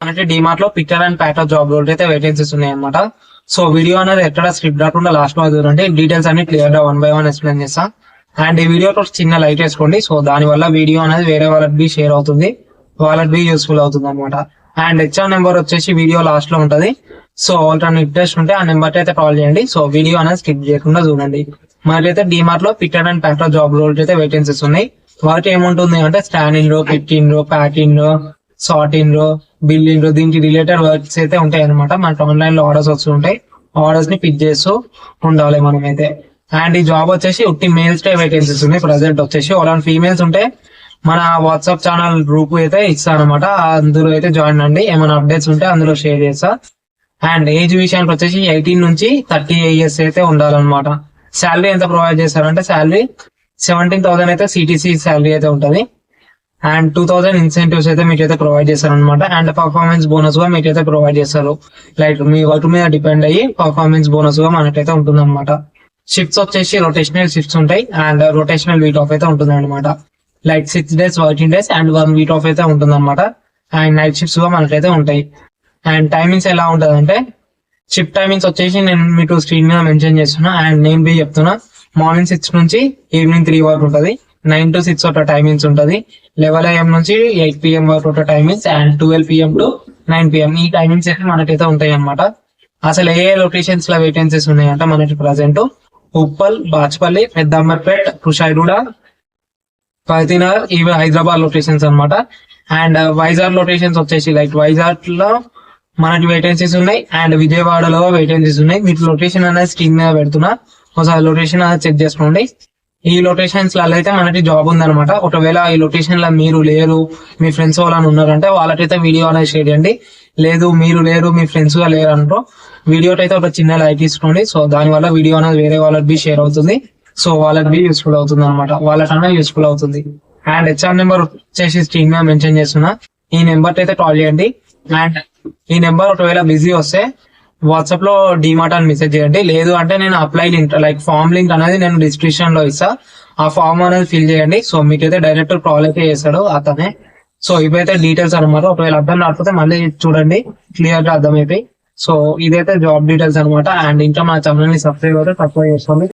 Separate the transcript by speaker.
Speaker 1: అంటే డిమార్ట్ లో picker and packer job role అయితే వేకెన్సీస్ ఉన్నాయి అనమాట. సో వీడియో అనేది ఎక్కడ స్క్రిప్ట్ రాకుండా లాస్ట్ వరకు చూడండి. డీటెయిల్స్ అన్ని క్లియర్ గా 1 by 1 ఎక్స్ప్లెయిన్ చేస్తా. అండ్ ఈ వీడియోతో చిన్న లైక్ వేసుకోండి. సో దాని వల్ల వీడియో అనేది వేరే వాళ్ళకి బి షేర్ అవుతుంది, వాళ్ళకి బి యూస్ఫుల్ అవుతుంది అనమాట. అండ్ హెచ్ఆర్ నెంబర్ వచ్చేసి వీడియో లాస్ట్ లో ఉంటది. సో వాళ్ళకి ఇంట్రెస్ట్ ఉంటే ఆ నెంబర్ అయితే కాల్ చేయండి. సో వీడియో అనేది స్కిప్ చేయకుండా చూడండి. మరి అయితే డిమార్ట్ లో picker and packer job role అయితే వేకెన్సీస్ ఉన్నాయి. వాటి ఏముంటుంది అంటే స్టాండింగ్ రో, పికింగ్ రో, ప్యాకింగ్ రో, సార్టింగ్ రో, బిల్లింగ్ రో, దీనికి రిలేటెడ్ వర్క్స్ అయితే ఉంటాయి అనమాట. మనకి ఆన్లైన్ లో ఆర్డర్స్ వస్తుంటాయి. ఆర్డర్స్ ని పిక్ చేస్తూ ఉండాలి మనం అయితే. అండ్ ఈ జాబ్ వచ్చేసి ఉట్టి మేల్స్ కే వేకెన్సీస్ ఉన్నాయి. ప్రెసెంట్ వచ్చేసి వాళ్ళని ఫీమేల్స్ ఉంటే మన వాట్సాప్ ఛానల్ గ్రూప్ అయితే ఇస్తాను అనమాట. అందులో అయితే జాయిన్ అండి. ఏమైనా అప్డేట్స్ ఉంటే అందులో షేర్ చేస్తా. అండ్ ఏజ్ విషయానికి వచ్చేసి 18 నుంచి 30 ఇయర్స్ అయితే ఉండాలన్నమాట. శాలరీ ఎంత ప్రొవైడ్ చేస్తారంటే శాలరీ 17,000 అయితే సిటీసీ శాలరీ అయితే ఉంటది. అండ్ 2,000 ఇన్సెంటివ్స్ అయితే మీకు అయితే ప్రొవైడ్ చేస్తారు అనమాట. అండ్ పర్ఫార్మెన్స్ బోనస్ గా మీకు అయితే ప్రొవైడ్ చేస్తారు. లైక్ మీ వర్క్ మీద డిపెండ్ అయ్యి పర్ఫార్మెన్స్ బోనస్ గా మనకైతే ఉంటుంది అనమాట. షిఫ్ట్స్ వచ్చేసి రొటేషనల్ షిఫ్ట్స్ ఉంటాయి. అండ్ రొటేషనల్ వీక్ ఆఫ్ అయితే ఉంటుంది అనమాట. Like 6 days working days and 1 week of అయితే ఉంటుంది అనమాట. అండ్ నైట్ షిఫ్ట్స్ గా మనకైతే ఉంటాయి. అండ్ టైమింగ్స్ ఎలా ఉంటుంది అంటే షిఫ్ట్ టైమింగ్స్ వచ్చేసి నేను మీకు స్క్రీన్ మీద మెన్షన్ చేస్తున్నా. అండ్ నేను బి చెప్తున్నా. మార్నింగ్ 6 నుంచి ఈవినింగ్ 3 వరకు ఉంటుంది. 9 to 6 ఒక టైమింగ్స్ ఉంటుంది. 11 AM నుంచి 8 PM వరకు ఒక timings. And 12 PM to 9 PM ఈ టైమింగ్స్ అయితే మనకైతే ఉంటాయి అనమాట. అసలు ఏ లొకేషన్స్ లో వేకెన్సీస్ ఉన్నాయంటే మనకి ప్రజెంట్ ఉప్పల్, బాచ్పల్లి, పెద్దంబర్పేట్, కుషాయిగూడ, ఫతేనగర్ ఇవి హైదరాబాద్ లొకేషన్స్ అనమాట. అండ్ వైజాగ్ లొకేషన్స్ వచ్చేసి లైక్ వైజాగ్ లో మనకి వేకెన్సీస్ ఉన్నాయి. అండ్ విజయవాడలో వేకెన్సీస్ ఉన్నాయి. మీకు లొకేషన్ అనేది స్క్రీన్ మీద పెడుతున్నా. ఒకసారి లొకేషన్ అనేది చెక్ చేసుకోండి. ఈ లొకేషన్స్ లలో అయితే మనకి జాబ్ ఉందన్నమాట. ఒకవేళ ఈ లొకేషన్ లో మీరు లేరు, మీ ఫ్రెండ్స్ వాళ్ళని ఉన్నారంటే వాళ్ళకైతే వీడియో అనేది షేర్ చేయండి. లేదు మీరు లేరు, మీ ఫ్రెండ్స్ గా లేరు అంటారు, వీడియోకి అయితే ఒక చిన్న లైక్ తీసుకోండి. సో దాని వల్ల వీడియో అనేది వేరే వాళ్ళకి బి షేర్ అవుతుంది. సో వాళ్ళకి బి యూస్ఫుల్ అవుతుంది అనమాట. వాళ్ళకన్నా యూస్ఫుల్ అవుతుంది. అండ్ హెచ్ఆర్ నెంబర్ వచ్చేసి స్క్రీన్ మీద మెన్షన్ చేస్తున్నా. ఈ నెంబర్ అయితే కాల్ చేయండి. అండ్ ఈ నెంబర్ ఒకవేళ బిజీ వస్తే వాట్సాప్ లో డిమార్ట్ అని మెసేజ్ చేయండి. లేదు అంటే నేను apply link like form link అనేది నేను డిస్క్రిప్షన్ లో ఇస్తా. ఆ ఫామ్ అనేది ఫిల్ చేయండి. సో మీకైతే డైరెక్ట్ కాల్ అయితే చేస్తాడు అతనే. సో ఇవైతే డీటెయిల్స్ అనమాట. ఒకవేళ అర్థం కాకపోతే మళ్ళీ చూడండి, క్లియర్ గా అర్థమైపోయి. సో ఇదైతే జాబ్ డీటెయిల్స్ అనమాట. అండ్ ఇంకా మన ఛానల్ ని సబ్స్క్రైబ్ అయితే తక్కువ చేసుకోండి.